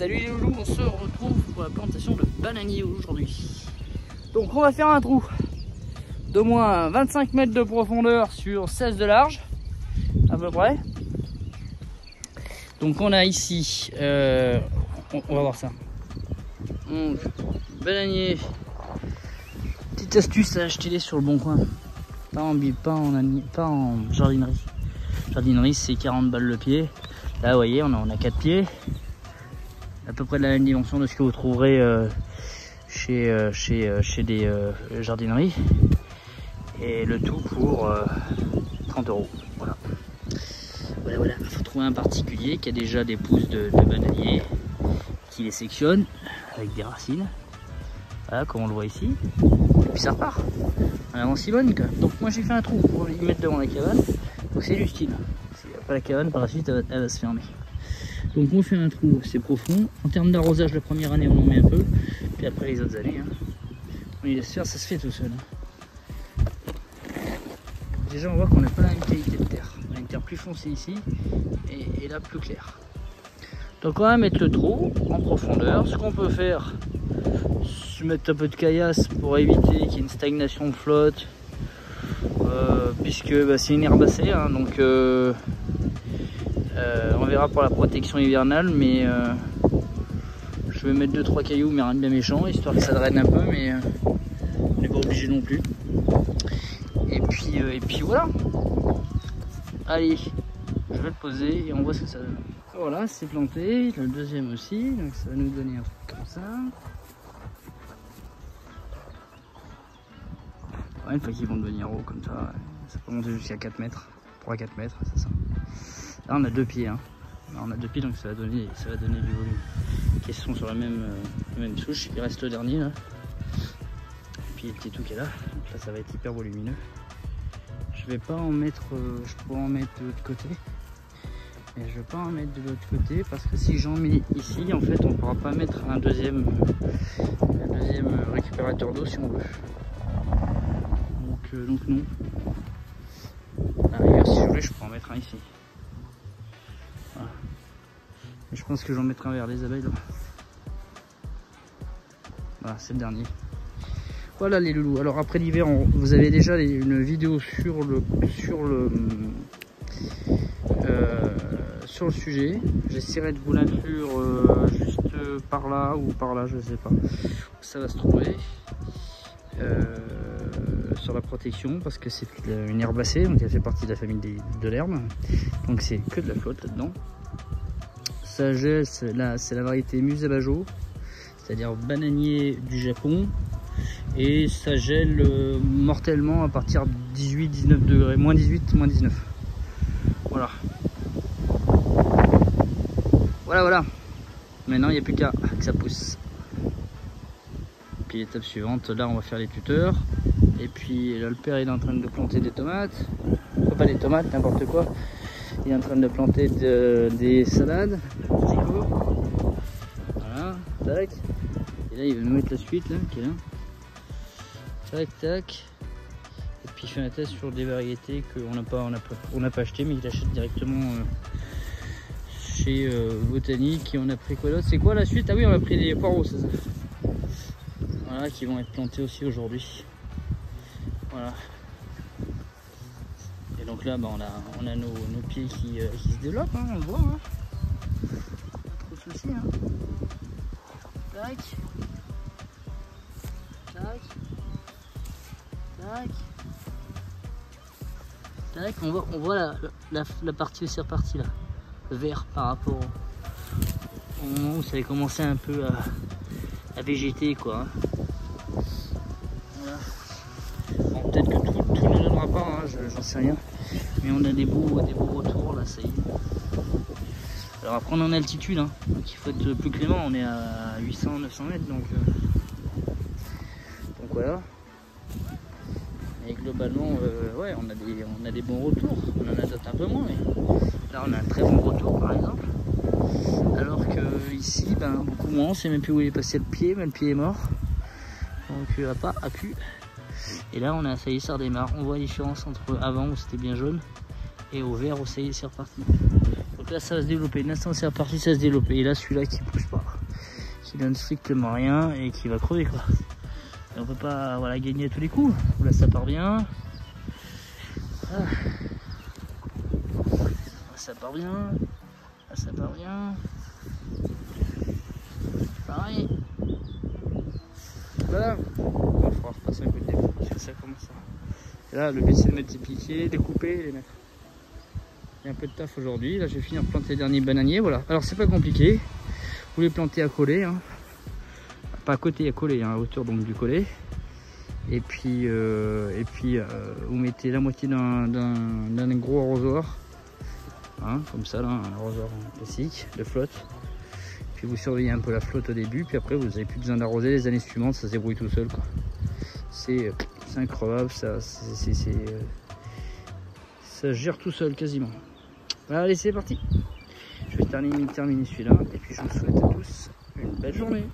Salut les loulous, on se retrouve pour la plantation de bananiers aujourd'hui. Donc on va faire un trou d'au moins 25 mètres de profondeur sur 16 de large, à peu près. Donc on a ici, on va voir ça. Donc, bananier, petite astuce à acheter sur le bon coin. Pas en jardinerie. Jardinerie c'est 40 balles le pied. Là vous voyez on a 4 pieds. À peu près de la même dimension de ce que vous trouverez chez des jardineries. Et le tout pour 30 €. Voilà. Voilà. Il faut trouver un particulier qui a déjà des pousses de bananier, qui les sectionne avec des racines. Voilà, comme on le voit ici. Et puis ça repart. En avant Simone, quoi. Donc moi j'ai fait un trou pour y mettre devant la cabane. Donc c'est du style. Après la cabane, par la suite, elle va se fermer. Donc on fait un trou, c'est profond. En termes d'arrosage, la première année, on en met un peu. Puis après les autres années, on y laisse faire, ça se fait tout seul. Déjà, on voit qu'on n'a pas la même qualité de terre. On a une terre plus foncée ici et là plus claire. Donc on va mettre le trou en profondeur. Ce qu'on peut faire, c'est mettre un peu de caillasse pour éviter qu'il y ait une stagnation de flotte. Puisque c'est une herbacée, hein, donc on verra pour la protection hivernale, mais je vais mettre 2-3 cailloux, mais rien de bien méchant, histoire que ça draine un peu, mais on n'est pas obligé non plus. Et puis voilà. Allez, je vais le poser et on voit ce que ça donne. Voilà, c'est planté, le deuxième aussi, donc ça va nous donner un truc comme ça. Ouais, une fois qu'ils vont devenir hauts comme ça peut monter jusqu'à 4 mètres, 3-4 mètres, c'est ça. Là on a 2 pieds, hein. Là, on a 2 pieds, donc ça va donner du volume. Qui sont sur la même souche, il reste le dernier là. Et puis le petit tout qui est là, donc là ça va être hyper volumineux. Je vais pas en mettre, je pourrais en mettre de l'autre côté. Mais je vais pas en mettre de l'autre côté parce que si j'en mets ici, en fait on pourra pas mettre un deuxième récupérateur d'eau si on veut. Donc non. À la rigueur, si je voulais, je pourrais en mettre un ici. Voilà. Et je pense que j'en mettrai un vers les abeilles là. Voilà, c'est le dernier. Voilà les loulous. Alors après l'hiver, vous avez déjà une vidéo sur le sujet. J'essaierai de vous l'inclure juste par là ou par là, je sais pas. Ça va se trouver. Sur la protection parce que c'est une herbacée, donc elle fait partie de la famille de l'herbe, donc c'est que de la flotte là-dedans. Sagesse, là c'est la variété Musabajo, c'est-à-dire bananier du Japon, et ça gèle mortellement à partir de 18-19 degrés, moins 18, moins 19. Voilà. Maintenant il n'y a plus qu'à que ça pousse. Puis l'étape suivante, là on va faire les tuteurs. Et puis là le père il est en train de planter des tomates. Enfin, pas des tomates, n'importe quoi. Il est en train de planter des salades. Voilà, tac. Et là il va nous mettre la suite là, qui est là. Tac, tac. Et puis il fait un test sur des variétés qu'on n'a pas acheté, mais il achète directement chez Botanique. Et on a pris quoi d'autre? C'est quoi la suite? Ah oui, on a pris des poireaux, c'est ça. Voilà, qui vont être plantés aussi aujourd'hui. Voilà. Et donc là, on a nos pieds qui se développent, hein, on le voit. Hein. Pas trop de soucis. Hein. Tac. Tac. Tac. Tac. On voit la partie aussi repartie là. Vert par rapport au moment où ça avait commencé un peu à végéter, quoi. Voilà. Bon, peut-être que tout ne donnera pas, hein, j'en sais rien. Mais on a des beaux retours là, ça y est. Alors après on est en altitude, hein, donc il faut être plus clément, on est à 800-900 mètres, donc voilà. Et globalement, ouais, on a des bons retours, on en a d'autres un peu moins, mais là on a un très bon retour par exemple. Alors que ici, beaucoup moins, on sait même plus où il est passé le pied, mais le pied est mort. Donc à pu. Et là ça y est, ça redémarre. On voit la différence entre avant où c'était bien jaune et au vert où ça y est, c'est reparti. Donc Donc là ça va se développer, l'instant c'est reparti, ça se développer. Et là celui-là qui bouge pas, qui donne strictement rien et qui va crever quoi. Et on peut pas voilà, gagner à tous les coups. Là ça part bien. Ah. Là, ça part bien. Là ça part bien. Pareil. Voilà. Il va falloir passer un coup de début parce que ça commence à... Et là le but c'est de mettre des piquets, les couper et les mettre. Il y a un peu de taf aujourd'hui. Là je vais finir de planter les derniers bananiers. Voilà. Alors c'est pas compliqué. Vous les plantez à coller. Hein. Pas à côté, à coller, hein, à hauteur donc du collet. Et puis vous mettez la moitié d'un gros arrosoir. Hein, comme ça là, un arrosoir classique de flotte. Puis vous surveillez un peu la flotte au début. Puis après vous n'avez plus besoin d'arroser. Les années suivantes ça se débrouille tout seul. C'est incroyable. Ça se gère tout seul quasiment. Allez c'est parti. Je vais terminer celui-là. Et puis je vous souhaite à tous une belle journée.